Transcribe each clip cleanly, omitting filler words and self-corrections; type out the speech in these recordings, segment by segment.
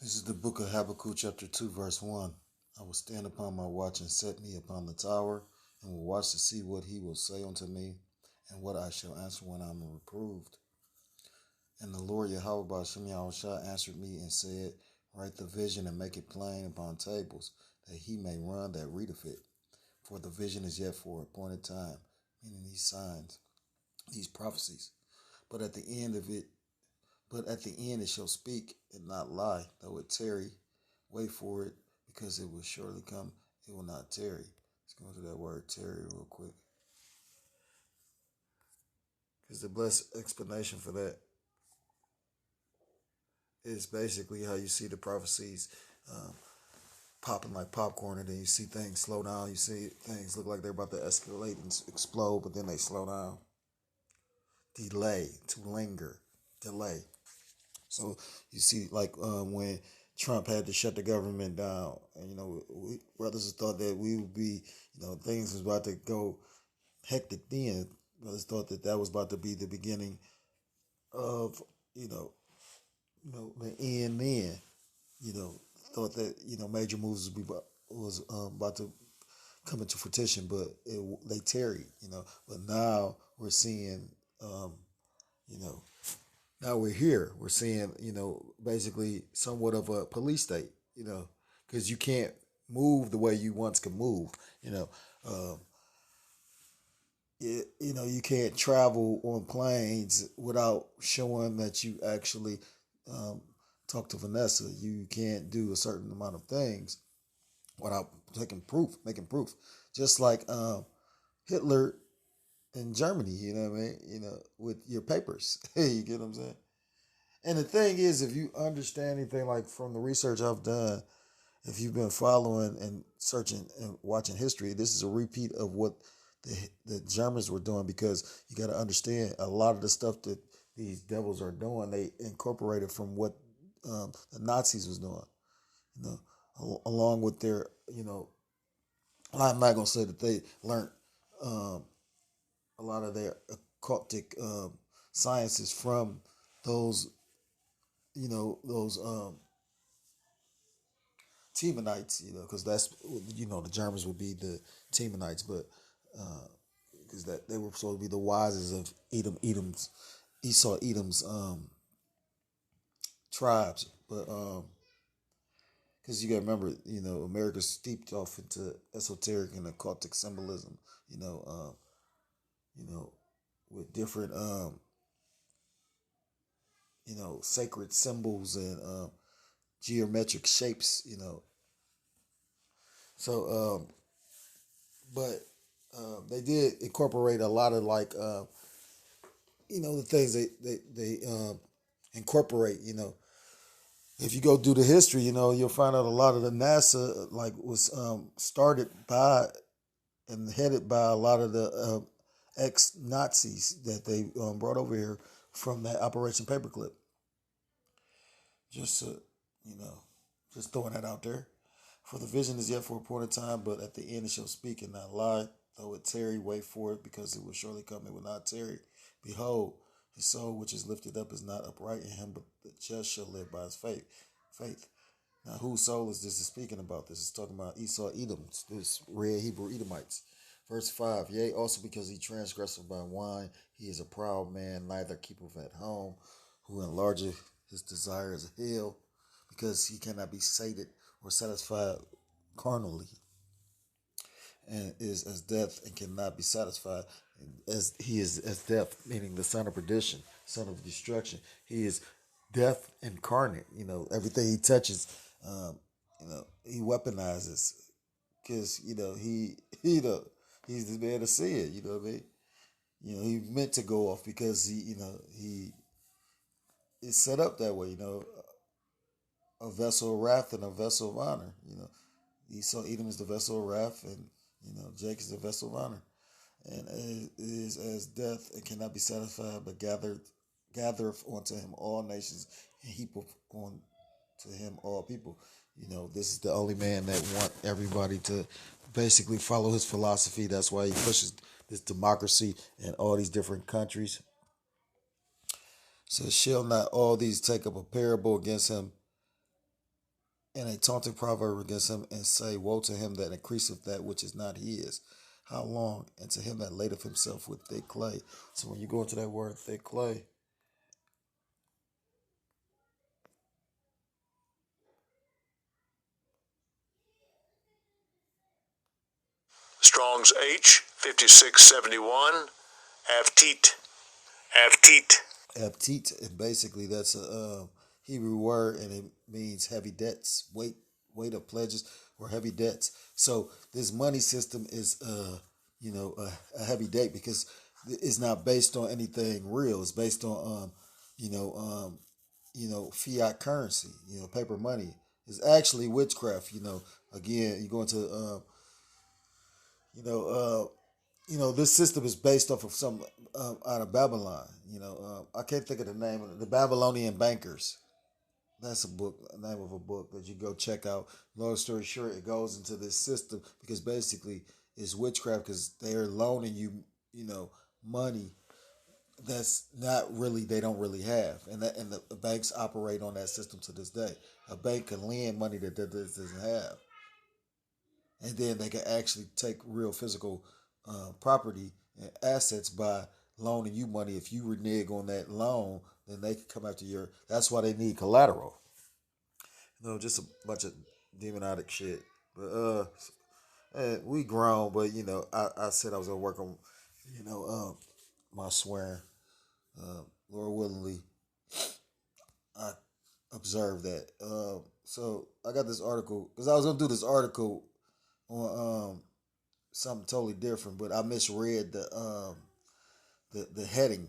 This is the book of Habakkuk, chapter 2, verse 1. I will stand upon my watch and set me upon the tower, and will watch to see what he will say unto me, and what I shall answer when I am reproved. And the Lord Yahweh Ba'ashem Yahushua answered me and said, Write the vision and make it plain upon tables, that he may run that readeth it. For the vision is yet for appointed time, meaning these signs, these prophecies. But at the end of it, But at the end it shall speak and not lie, though it tarry. Wait for it, because it will surely come. It will not tarry. Let's go into that word tarry real quick. Because the blessed explanation for that is basically how you see the prophecies popping like popcorn, and then you see things slow down. You see things look like they're about to escalate and explode, but then they slow down. Delay, to linger, delay. So you see, like when Trump had to shut the government down, and brothers thought that we would be, things was about to go hectic. Then brothers thought that that was about to be the beginning of, the end. Then, thought that major moves was about to come into fruition, but they tarried. But now we're seeing, you know now we're here. We're seeing, basically somewhat of a police state, because you can't move the way you once could move. You know, um, you can't travel on planes without showing that you actually um, talk to Vanessa. You can't do a certain amount of things without making proof. Just like Hitler in Germany, you know what I mean? With your papers. You get what I'm saying? And the thing is, if you understand anything like from the research I've done, if you've been following and searching and watching history, this is a repeat of what the Germans were doing, because you got to understand a lot of the stuff that these devils are doing, they incorporated from what the Nazis was doing, along with their, I'm not going to say that they learned um, a lot of their occultic sciences from those, those Temanites, because that's, the Germans would be the Temanites, but because that they were supposed to be the wisest of Edom's tribes, but because you got to remember, America's steeped off into esoteric and occultic symbolism, you know, um, you know, with different sacred symbols and geometric shapes, so but they did incorporate a lot of like the things they incorporate. If you go do the history, you'll find out a lot of the NASA like was started by and headed by a lot of the ex Nazis that they brought over here from that Operation Paperclip. Just you know, just throwing that out there. For the vision is yet for a appointed time, but at the end it shall speak and not lie. Though it tarry, wait for it, because it will surely come. It will not tarry. Behold, his soul which is lifted up is not upright in him, but the just shall live by his faith. Faith. Now, whose soul is this is speaking about? This is talking about Esau, Edom, this red Hebrew Edomites. Verse 5, yea, also because he transgresseth by wine, he is a proud man, neither keepeth at home, who enlargeth his desire as a hill, because he cannot be sated or satisfied carnally, and is as death and cannot be satisfied. As he is as death, meaning the son of perdition, son of destruction. He is death incarnate. Everything he touches, he weaponizes, because he's the man to see it. You know what I mean? He meant to go off because he is set up that way. A vessel of wrath and a vessel of honor. Esau, Edom is the vessel of wrath, and Jake is the vessel of honor. And it is as death and cannot be satisfied, but gathereth unto him all nations, and heapeth on to him all people. This is the only man that want everybody to basically follow his philosophy. That's why he pushes this democracy in all these different countries. So shall not all these take up a parable against him, and a taunting proverb against him, and say, woe to him that increaseth that which is not his. How long? And to him that ladeth himself with thick clay. So when you go into that word thick clay, Strong's H 5671. Avteet. Avteet. aptit, and basically that's a Hebrew word, and it means heavy debts, weight of pledges, or heavy debts. So this money system is a heavy debt because it's not based on anything real. It's based on you know fiat currency, paper money. It's actually witchcraft. Again, you go into you know this system is based off of some out of Babylon. I can't think of the name of it. The Babylonian Bankers. That's a book, a name of a book that you go check out. Long story short, it goes into this system because basically it's witchcraft because they're loaning you, money that's not really they don't really have, and the banks operate on that system to this day. A bank can lend money that doesn't have, and then they can actually take real physical property and assets by loaning you money. If you renege on that loan, then they can come after your. That's why they need collateral. Just a bunch of demonic shit. But we grown, but I said I was gonna work on, you know, my swearing. Lord willingly, I observed that. So I got this article because I was gonna do this article on something totally different, but I misread the heading,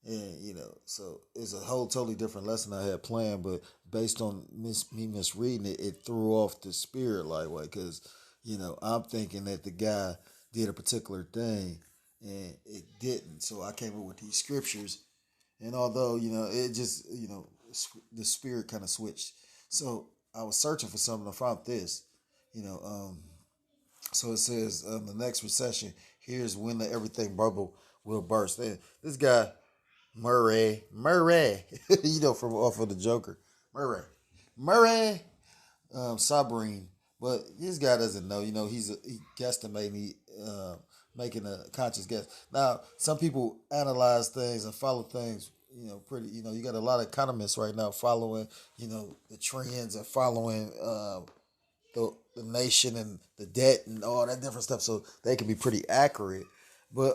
and so it's a whole totally different lesson I had planned, but based on me misreading it, it threw off the spirit like way because I'm thinking that the guy did a particular thing and it didn't. So I came up with these scriptures, and although it just the spirit kind of switched. So I was searching for something. I found this, you know. So it says the next recession, here's when the everything bubble will burst. And this guy Murray, from off of the Joker, Murray, Sabrine. But this guy doesn't know. He guesstimating, making a conscious guess. Now, some people analyze things and follow things. Pretty. You got a lot of economists right now following. The trends and following the nation and the debt and all that different stuff, so they can be pretty accurate. But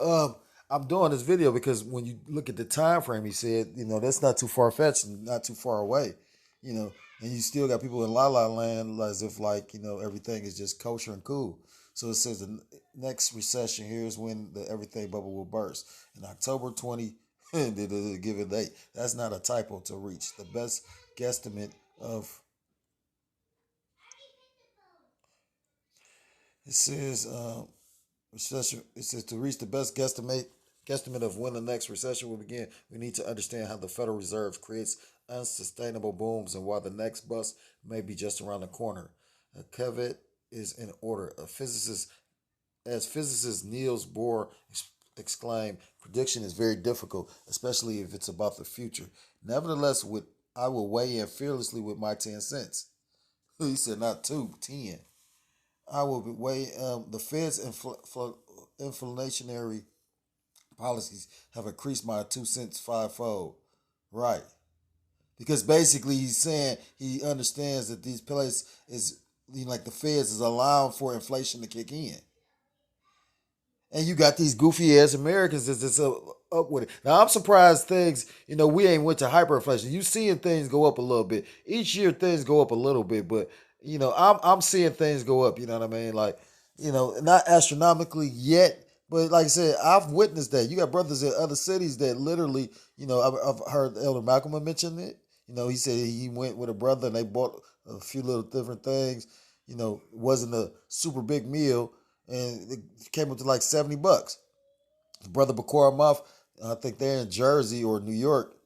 I'm doing this video because when you look at the time frame, he said, that's not too far fetched and not too far away, and you still got people in La La Land as if like everything is just kosher and cool. So it says the next recession here's when the everything bubble will burst in October 20. The given date. That's not a typo to reach the best guesstimate of. It says recession. It says to reach the best guesstimate of when the next recession will begin, we need to understand how the Federal Reserve creates unsustainable booms and why the next bust may be just around the corner. A caveat is in order. As physicist Niels Bohr exclaimed, prediction is very difficult, especially if it's about the future. Nevertheless, I will weigh in fearlessly with my 10 cents. He said not 10. I will weigh the Fed's inflationary policies have increased my 2 cents fivefold. Right. Because basically he's saying he understands that these places is like the Feds is allowing for inflation to kick in. And you got these goofy ass Americans that's just up with it. Now I'm surprised things, we ain't went to hyperinflation. You seeing things go up a little bit. Each year things go up a little bit, but I'm seeing things go up, you know what I mean? Like, not astronomically yet, but like I said, I've witnessed that. You got brothers in other cities that literally, I've heard Elder Malcolm mention it. He said he went with a brother and they bought a few little different things. It wasn't a super big meal, and it came up to like $70. The brother Bakura Muff, I think they're in Jersey or New York.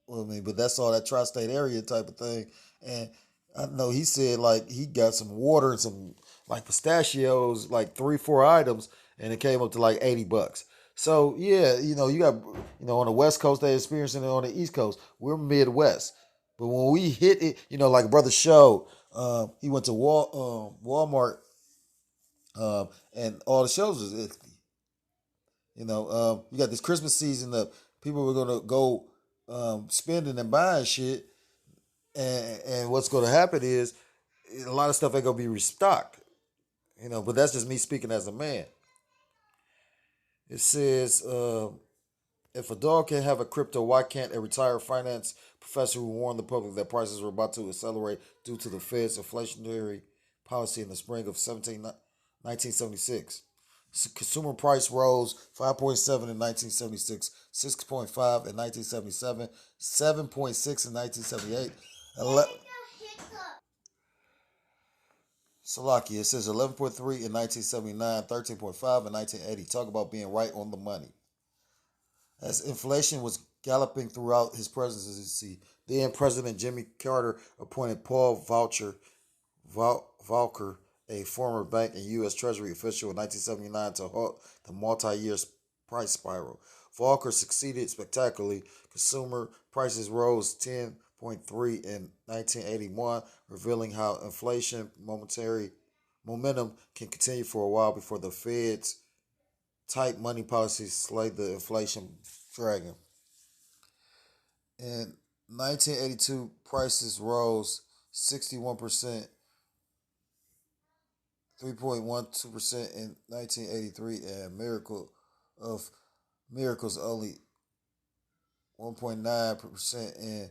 Well, I mean, but that's all that tri-state area type of thing. And I know he said like he got some water and some like pistachios, like 3-4 items, and it came up to like $80. So yeah, you got on the West Coast they experiencing it on the East Coast. We're Midwest, but when we hit it, like Brother Show, He went to Walmart, and all the shelves was empty. You got this Christmas season up. People were gonna go spending and buying shit, and what's gonna happen is a lot of stuff ain't gonna be restocked. But that's just me speaking as a man. It says, if a dog can have a crypto, why can't a retired finance professor who warned the public that prices were about to accelerate due to the Fed's inflationary policy in the spring of 1976? Consumer price rose 5.7 in 1976, 6.5 in 1977, 7.6 in 1978. Salakia, it says 11.3 in 1979, 13.5 in 1980. Talk about being right on the money. As inflation was galloping throughout his presidency, then President Jimmy Carter appointed Paul Volcker, a former bank and U.S. Treasury official in 1979, to halt the multi-year price spiral. Volcker succeeded spectacularly. Consumer prices rose 10.3 in 1981, revealing how inflation momentum can continue for a while before the Fed's tight money policies slay the inflation dragon. In 1982, prices rose 61%, 3.12% in 1983, and of miracles only 1.9% in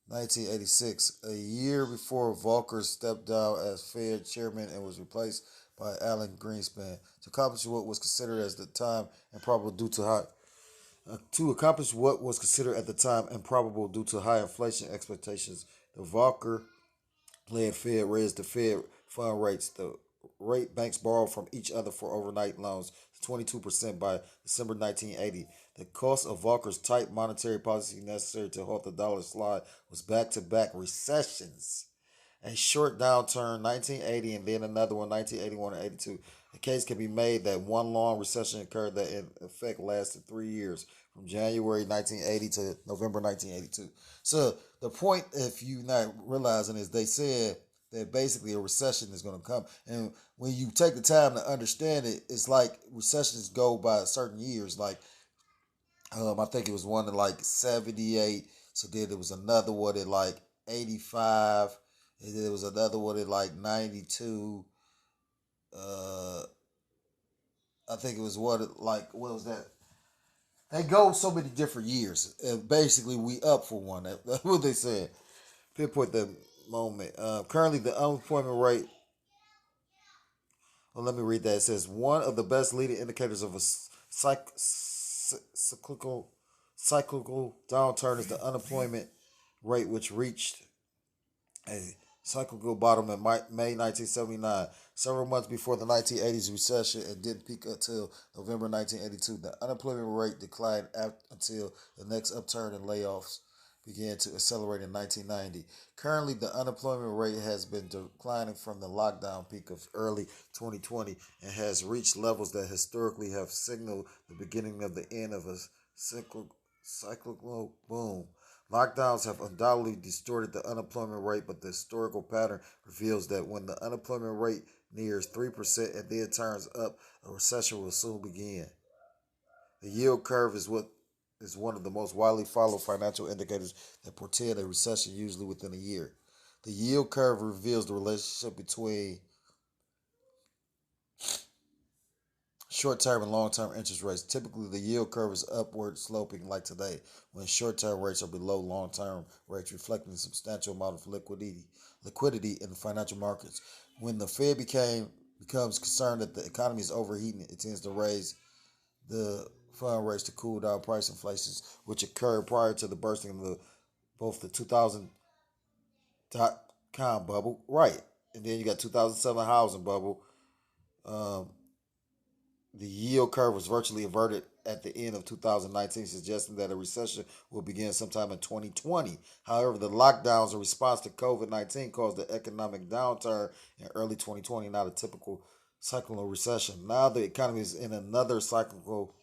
1986, a year before Volcker stepped down as Fed chairman and was replaced by Alan Greenspan. To accomplish what was considered at the time improbable due to high inflation expectations, the Volcker-led Fed raised the Fed fund rates. The rate banks borrowed from each other for overnight loans to 22% by December 1980. The cost of Volcker's tight monetary policy necessary to halt the dollar slide was back-to-back recessions. A short downturn, 1980, and then another one, 1981 and 82. The case can be made that one long recession occurred that in effect lasted 3 years, from January 1980 to November 1982. So the point, if you're not realizing, is they said that basically a recession is going to come. And when you take the time to understand it, it's like recessions go by certain years. Like, I think it was one in like 78. So then there was another one in like 85. And then there was another one in like 92. Uh, I think it was one like, what was that? They go so many different years. And basically, we up for one. That's what they said. Pinpoint the moment. Currently, the unemployment rate. Well, let me read that. It says one of the best leading indicators of a cyclical downturn is the unemployment rate, which reached a cyclical bottom in May 1979, several months before the 1980s recession, and didn't peak until November 1982. The unemployment rate declined until the next upturn and layoffs began to accelerate in 1990. Currently, the unemployment rate has been declining from the lockdown peak of early 2020 and has reached levels that historically have signaled the beginning of the end of a cyclical boom. Lockdowns have undoubtedly distorted the unemployment rate, but the historical pattern reveals that when the unemployment rate nears 3% and then turns up, a recession will soon begin. The yield curve is one of the most widely followed financial indicators that portend a recession, usually within a year. The yield curve reveals the relationship between short-term and long-term interest rates. Typically, the yield curve is upward sloping like today, when short-term rates are below long-term rates, reflecting a substantial amount of liquidity in the financial markets. When the Fed becomes concerned that the economy is overheating, it tends to raise the fund rates to cool down price inflations, which occurred prior to the bursting of both the 2000.com bubble, right, and then you got 2007 housing bubble. Um, The yield curve was virtually inverted at the end of 2019, suggesting that a recession will begin sometime in 2020. However, the lockdowns in response to COVID-19 caused the economic downturn in early 2020, not a typical cyclical recession. Now the economy is in another cyclical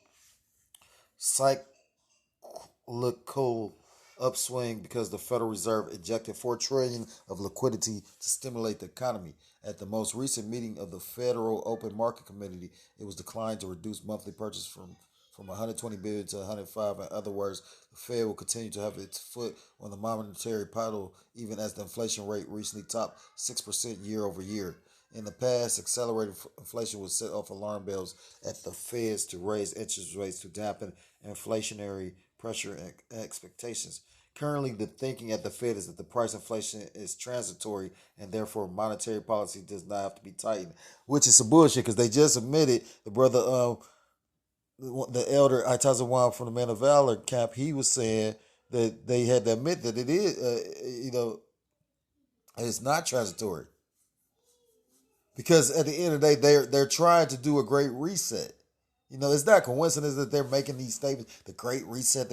upswing because the Federal Reserve injected $4 trillion of liquidity to stimulate the economy. At the most recent meeting of the Federal Open Market Committee, it was declined to reduce monthly purchase from 120 billion to 105. In other words, the Fed will continue to have its foot on the monetary pedal even as the inflation rate recently topped 6% year over year. In the past, accelerated inflation would set off alarm bells at the Feds to raise interest rates to dampen inflationary pressure and expectations. Currently, the thinking at the Fed is that the price inflation is transitory and therefore monetary policy does not have to be tightened, which is some bullshit because they just admitted the brother, the elder Itazawan from the Man of Valor camp, he was saying that they had to admit that it is, it's not transitory because at the end of the day, they're trying to do a great reset. It's not coincidence that they're making these statements, the great reset,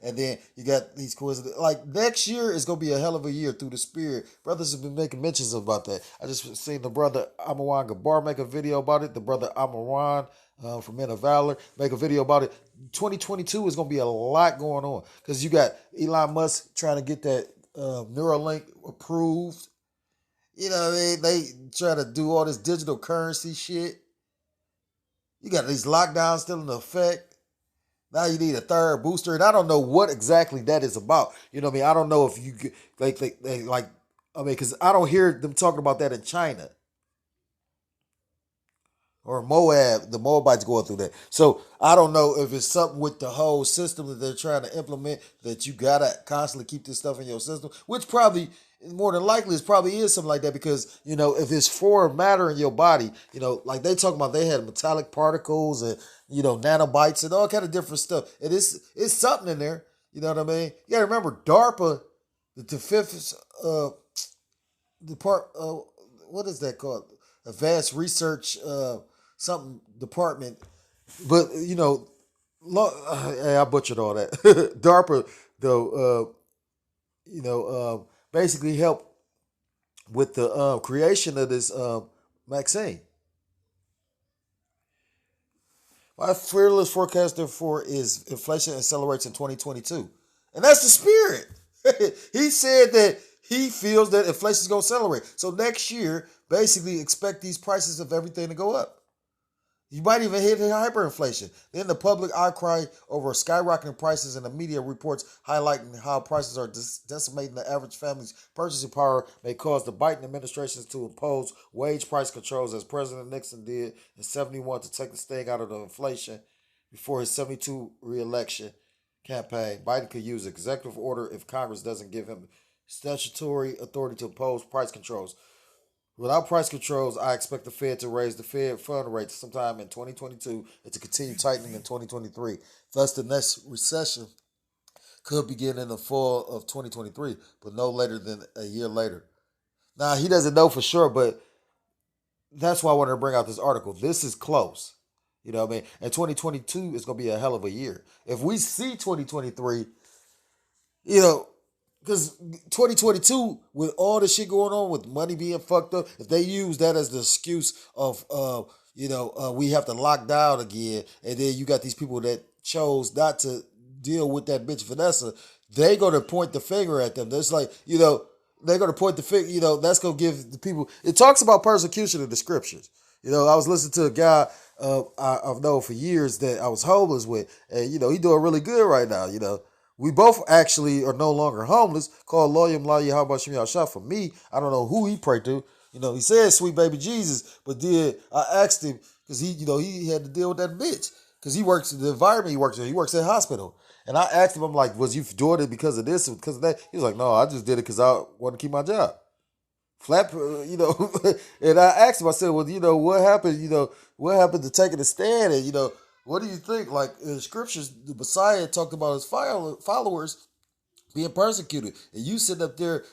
and then you got these coincidences. Like next year is gonna be a hell of a year through the spirit. Brothers have been making mentions about that. I just seen the brother Amawan Gabar make a video about it. The brother Amaran from Men of Valor make a video about it. 2022 is gonna be a lot going on because you got Elon Musk trying to get that Neuralink approved. They try to do all this digital currency shit. You got these lockdowns still in effect. Now you need a third booster, and I don't know what exactly that is about. You know what I mean? I don't know if you because I don't hear them talking about that in China or Moab. The Moabites going through that, so I don't know if it's something with the whole system that they're trying to implement that you gotta constantly keep this stuff in your system, which probably more than likely it probably is something like that because if it's foreign matter in your body, like they talking about they had metallic particles and nanobites and all kind of different stuff. It's something in there. You know what I mean? You gotta remember DARPA, the fifth what is that called? Advanced Research something department, but I butchered all that. DARPA though, basically helped with the creation of this vaccine. My fearless forecast, therefore, is inflation accelerates in 2022. And that's the spirit. He said that he feels that inflation is going to accelerate. So next year, basically expect these prices of everything to go up. You might even hit hyperinflation. Then the public outcry over skyrocketing prices and the media reports highlighting how prices are decimating the average family's purchasing power may cause the Biden administration to impose wage price controls as President Nixon did in 71 to take the sting out of the inflation before his 72 re-election campaign. Biden could use executive order if Congress doesn't give him statutory authority to impose price controls. Without price controls, I expect the Fed to raise the Fed fund rate sometime in 2022 and to continue tightening in 2023. Thus, the next recession could begin in the fall of 2023, but no later than a year later. Now, he doesn't know for sure, but that's why I wanted to bring out this article. This is close. You know what I mean? And 2022 is going to be a hell of a year. If we see 2023, because 2022, with all the shit going on, with money being fucked up, if they use that as the excuse of, we have to lock down again, and then you got these people that chose not to deal with that bitch Vanessa, they going to point the finger at them. That's like, they're going to point the finger, that's going to give the people, it talks about persecution in the scriptures. I was listening to a guy I've known for years that I was homeless with, and, he doing really good right now, We both actually are no longer homeless. Called Loyam La Yahweh Shem Yahshua. For me, I don't know who he prayed to. He said sweet baby Jesus, but then I asked him because he had to deal with that bitch because he works in the environment he works in. He works at a hospital, and I asked him, I'm like, was you doing it because of this or because of that? He was like, no, I just did it because I wanted to keep my job. Flat, and I asked him. I said, well, what happened? What happened to taking a stand? And what do you think? Like in scriptures, the Messiah talked about his followers being persecuted, and you sitting up there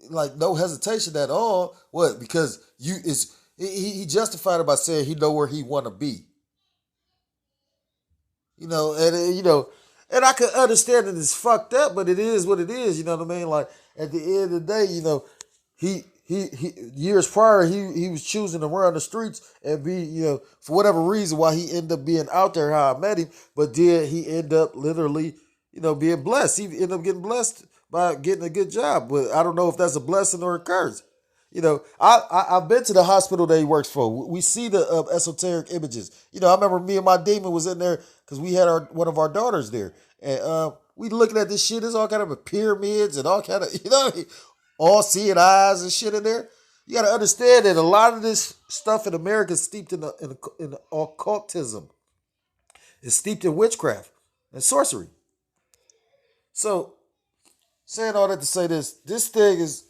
like no hesitation at all. What? Because he justified it by saying he know where he want to be. And and I could understand that it's fucked up, but it is what it is. You know what I mean? Like at the end of the day, he years prior he was choosing to run the streets and be for whatever reason why he ended up being out there how I met him, but did he end up literally being blessed. He ended up getting blessed by getting a good job. But I don't know if that's a blessing or a curse. I've been to the hospital that he works for. We see the esoteric images. I remember me and my demon was in there because we had one of our daughters there, and we looking at this shit. There's all kind of pyramids and all kind of all seeing eyes and shit in there. You got to understand that a lot of this stuff in America is steeped in occultism. It's steeped in witchcraft and sorcery. So, saying all that to say this thing is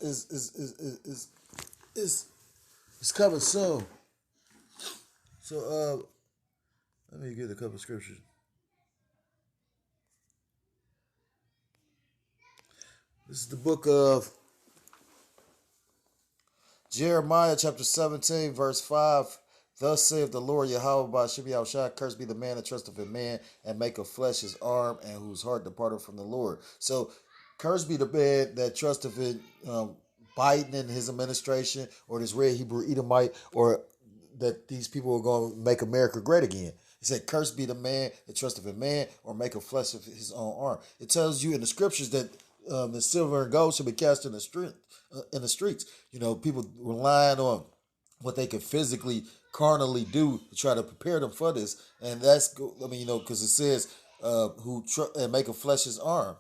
coming soon. So, let me get a couple of scriptures. This is the book of Jeremiah, chapter 17, verse 5. Thus saith the Lord Yahweh by Shibbi Shai, cursed be the man that trusteth in man and make of flesh his arm and whose heart departed from the Lord. So, cursed be the man that trusteth in Biden and his administration, or this red Hebrew Edomite, or that these people are going to make America great again. He said, cursed be the man that trusteth in man or make of flesh of his own arm. It tells you in the scriptures that the silver and gold should be cast in the streets. People relying on what they could physically, carnally do to try to prepare them for this. And that's, because it says, and make a flesh his arm.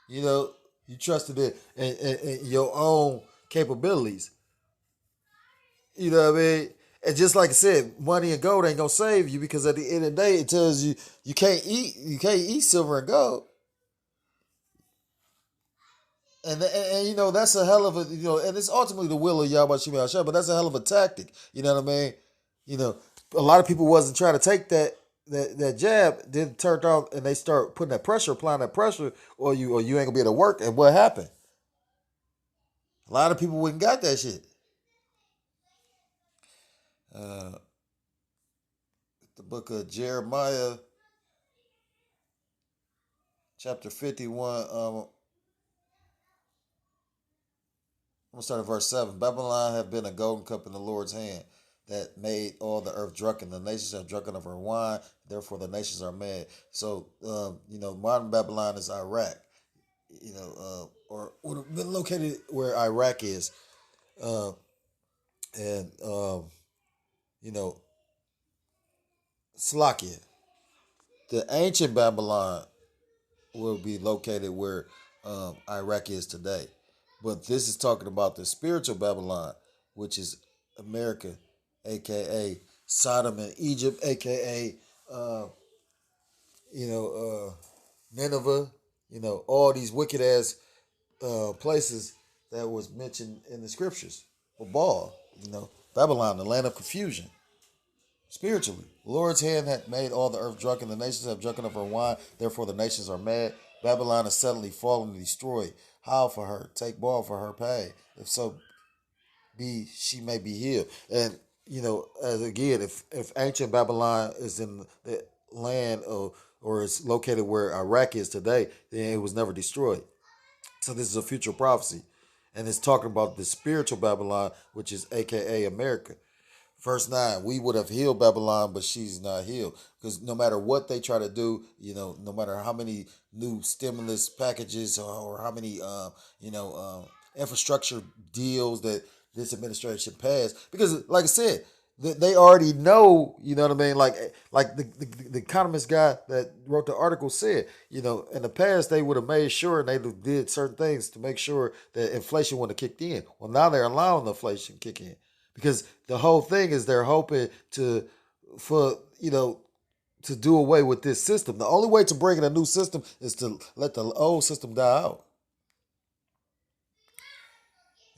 You trusted in your own capabilities. You know what I mean? And just like I said, money and gold ain't gonna save you, because at the end of the day, it tells you you can't eat silver and gold. And that's a hell of a and it's ultimately the will of Yahweh Shema Shah, but that's a hell of a tactic. You know what I mean? A lot of people wasn't trying to take that jab, then turned off, and they start putting applying that pressure, or you ain't gonna be able to work. And what happened? A lot of people wouldn't got that shit. Uh, the book of Jeremiah, chapter 51. I'm gonna start at verse 7. Babylon have been a golden cup in the Lord's hand that made all the earth drunken. The nations have drunken of her wine, therefore the nations are mad. So, modern Babylon is Iraq, or would have been located where Iraq is. Uh, and, Slakia. The ancient Babylon will be located where Iraq is today. But this is talking about the spiritual Babylon, which is America, aka Sodom and Egypt, aka Nineveh, all these wicked ass places that was mentioned in the scriptures. Or Baal, Babylon, the land of confusion. Spiritually, the Lord's hand had made all the earth drunken. The nations have drunken of her wine. Therefore, the nations are mad. Babylon is suddenly fallen and destroyed. Howl for her. Take ball for her pay. If so be, she may be healed. And as again, if ancient Babylon is in the land or is located where Iraq is today, then it was never destroyed. So this is a future prophecy, and it's talking about the spiritual Babylon, which is AKA America. Verse 9, we would have healed Babylon, but she's not healed. Because no matter what they try to do, no matter how many new stimulus packages or how many, infrastructure deals that this administration passed. Because, like I said, they already know, you know what I mean? Like the economist guy that wrote the article said, in the past they would have made sure, and they did certain things to make sure that inflation wouldn't have kicked in. Well, now they're allowing the inflation to kick in. Because the whole thing is they're hoping to do away with this system. The only way to bring in a new system is to let the old system die out.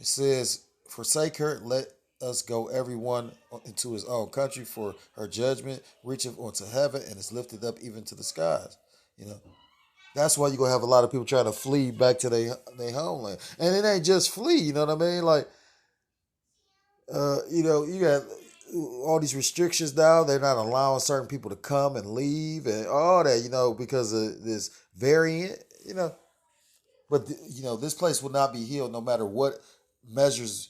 It says, forsake her, let us go everyone into his own country, for her judgment reacheth onto heaven and is lifted up even to the skies. That's why you're going to have a lot of people trying to flee back to their homeland. And it ain't just flee, you know what I mean? Like, you got all these restrictions now. They're not allowing certain people to come and leave and all that, because of this variant, But, this place will not be healed no matter what measures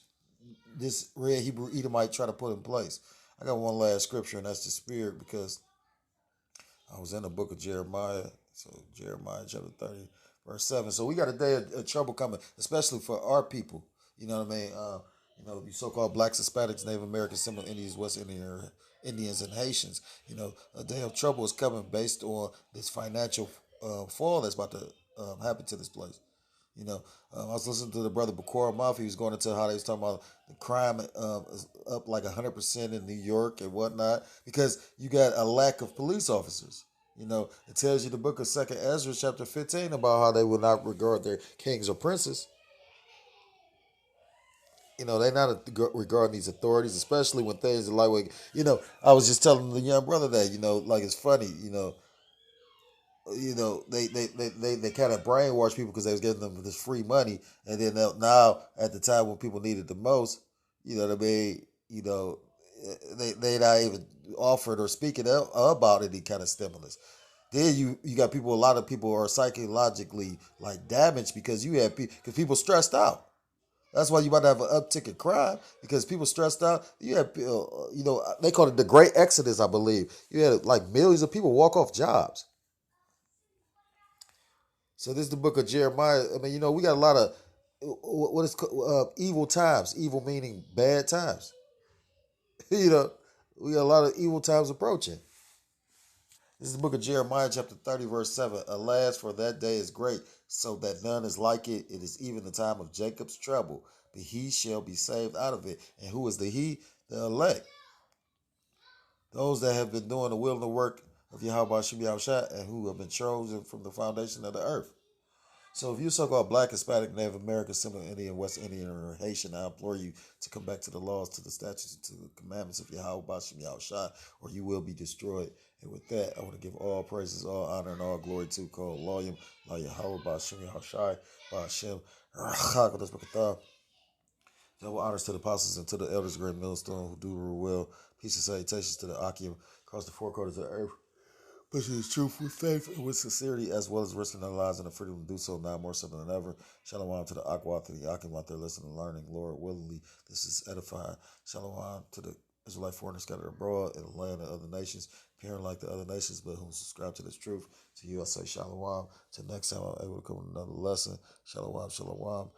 this red Hebrew Edomite try to put in place. I got one last scripture, and that's the spirit, because I was in the book of Jeremiah. So Jeremiah chapter 30, verse 7. So we got a day of trouble coming, especially for our people. You know what I mean? You so-called blacks, Hispanics, Native Americans, Seminole Indians, West Indians, and Haitians. A day of trouble is coming based on this financial fall that's about to happen to this place. I was listening to the brother Bakura Mafia. He was going into how they was talking about the crime is up like 100% in New York and whatnot because you got a lack of police officers. It tells you the book of Second Ezra, chapter 15, about how they will not regard their kings or princes. They not regarding these authorities, especially when things are like, I was just telling the young brother that, like it's funny, they kind of brainwash people because they was getting them this free money, and then now at the time when people needed the most, you know what I mean, they not even offered or speaking about any kind of stimulus. Then you got people. A lot of people are psychologically like damaged because because people stressed out. That's why you about to have an uptick in crime because people stressed out. You have, they call it the Great Exodus, I believe. You had like millions of people walk off jobs. So this is the book of Jeremiah. I mean, we got a lot of what is evil times. Evil meaning bad times. you know, we got a lot of evil times approaching. This is the book of Jeremiah, chapter 30, verse 7. Alas, for that day is great, so that none is like it. It is even the time of Jacob's trouble, but he shall be saved out of it. And who is the he? The elect. Those that have been doing the will and the work of Yahweh Shem Yahushua and who have been chosen from the foundation of the earth. So if you so-called black, Hispanic, Native American, Seminole Indian, West Indian, or Haitian, I implore you to come back to the laws, to the statutes, and to the commandments of Yahweh Bashem Yahushua, or you will be destroyed. And with that, I want to give all praises, all honor, and all glory to called Loyam, La Yahweh Bashem Yahushua, Bashem Rachakadosh Bakathah. Double honors to the apostles and to the elders, great millstone, who do rule well. Peace and salutations to the Akim across the four quarters of the earth. Pushing his truth with faith and with sincerity, as well as risking their lives and the freedom to do so now more so than ever. Shalom to the Aqua, to the Akim out there listening and learning. Lord, willingly, this is edifying. Shalom to the Israelite foreigners scattered abroad in the land of other nations, appearing like the other nations, but whom subscribe to this truth. To you, I say shalom. Till next time, I'm able to come with another lesson. Shalom, shalom.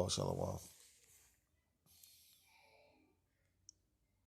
Shalom.